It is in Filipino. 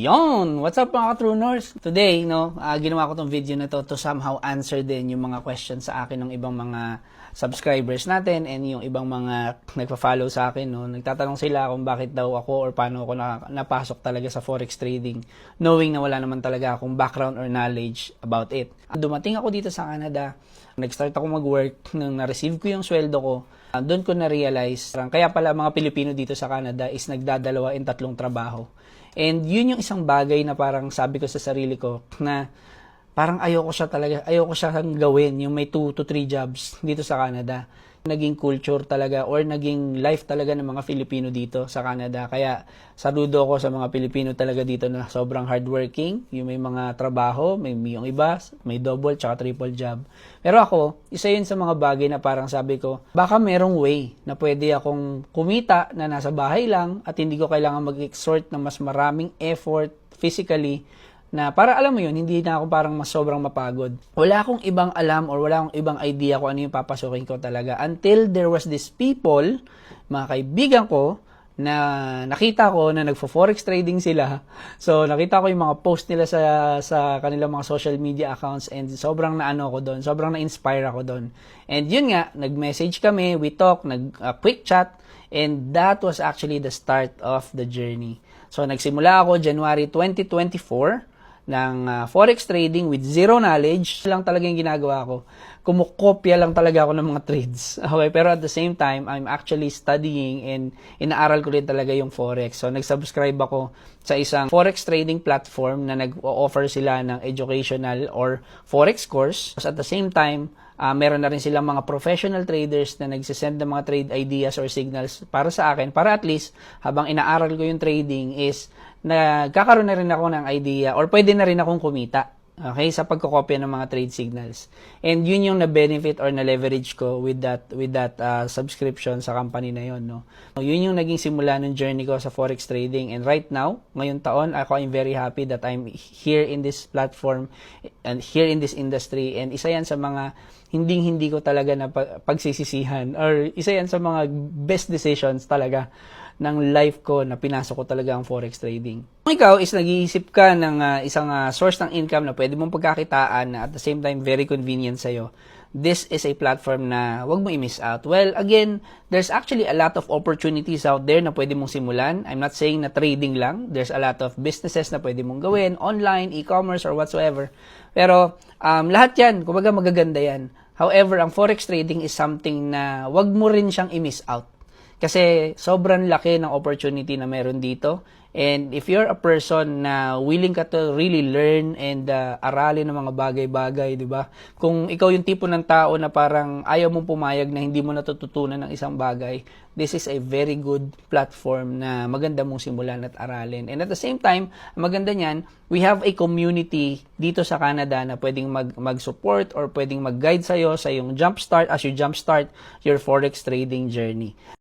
Yon! What's up mga ka-Truners? Today, ginawa ko tong video na to somehow answer din yung mga questions sa akin ng ibang mga subscribers natin and yung ibang mga nagpa-follow sa akin. Nagtatanong sila kung bakit daw ako or paano ako napasok talaga sa forex trading knowing na wala naman talaga akong background or knowledge about it. Dumating ako dito sa Canada, nag-start ako mag-work, nung na-receive ko yung sweldo ko, doon ko na-realize, kaya pala mga Pilipino dito sa Canada is nagdadalawa in 3 trabaho. And yun yung isang bagay na parang sabi ko sa sarili ko na parang ayoko siya gawin, yung may 2 to 3 jobs dito sa Canada. Naging culture talaga or naging life talaga ng mga Filipino dito sa Canada. Kaya saludo ako sa mga Pilipino talaga dito na sobrang hardworking, yung may mga trabaho, yung iba, may double tsaka triple job. Pero ako, isa yun sa mga bagay na parang sabi ko, baka merong way na pwede akong kumita na nasa bahay lang at hindi ko kailangan mag-exert ng mas maraming effort physically na para alam mo yun, hindi na ako parang mas sobrang mapagod. Wala akong ibang alam or wala akong ibang idea kung ano yung papasukin ko talaga until there was this people, mga kaibigan ko, na nakita ko na nagfo-forex trading sila. So, nakita ko yung mga post nila sa kanilang mga social media accounts and sobrang naano ako doon, sobrang na-inspire ako doon. And yun nga, nag-message kami, we talk, quick chat, and that was actually the start of the journey. So, nagsimula ako January 2024, ng forex trading with zero knowledge. Lang talaga yung ginagawa ko. Kumukopya lang talaga ako ng mga trades. Okay, pero at the same time, I'm actually studying and inaaral ko rin talaga yung forex. So, nag-subscribe ako sa isang forex trading platform na nag-offer sila ng educational or forex course. At the same time, meron na rin silang mga professional traders na nagsisend ng mga trade ideas or signals para sa akin, para at least habang inaaral ko yung trading is nagkakaroon na rin ako ng idea or pwede na rin akong kumita, okay, sa pagkokopya ng mga trade signals. And yun yung na-benefit or na-leverage ko with that subscription sa company na yun, no? So, yun yung naging simula ng journey ko sa forex trading. And right now, ngayong taon, I'm very happy that I'm here in this platform and here in this industry. And isa yan sa mga hindi ko talaga na pagsisisihan or isa yan sa mga best decisions talaga ng life ko na pinasok ko talaga ang forex trading. Kung ikaw is nag-iisip ka ng isang source ng income na pwede mong pagkakitaan na at the same time very convenient sa'yo, this is a platform na wag mo i-miss out. Well, again, there's actually a lot of opportunities out there na pwede mong simulan. I'm not saying na trading lang. There's a lot of businesses na pwede mong gawin, online, e-commerce, or whatsoever. Pero lahat yan, kumbaga magaganda yan. However, ang forex trading is something na wag mo rin siyang i-miss out. Kasi sobrang laki ng opportunity na meron dito. And if you're a person na willing ka to really learn and aralin ng mga bagay-bagay, di ba? Kung ikaw yung tipo ng tao na parang ayaw mong pumayag na hindi mo natututunan ng isang bagay, this is a very good platform na maganda mong simulan at aralin. And at the same time, maganda niyan, we have a community dito sa Canada na pwedeng mag-support or pwedeng mag-guide sa'yo sa yung jumpstart as you jumpstart your forex trading journey.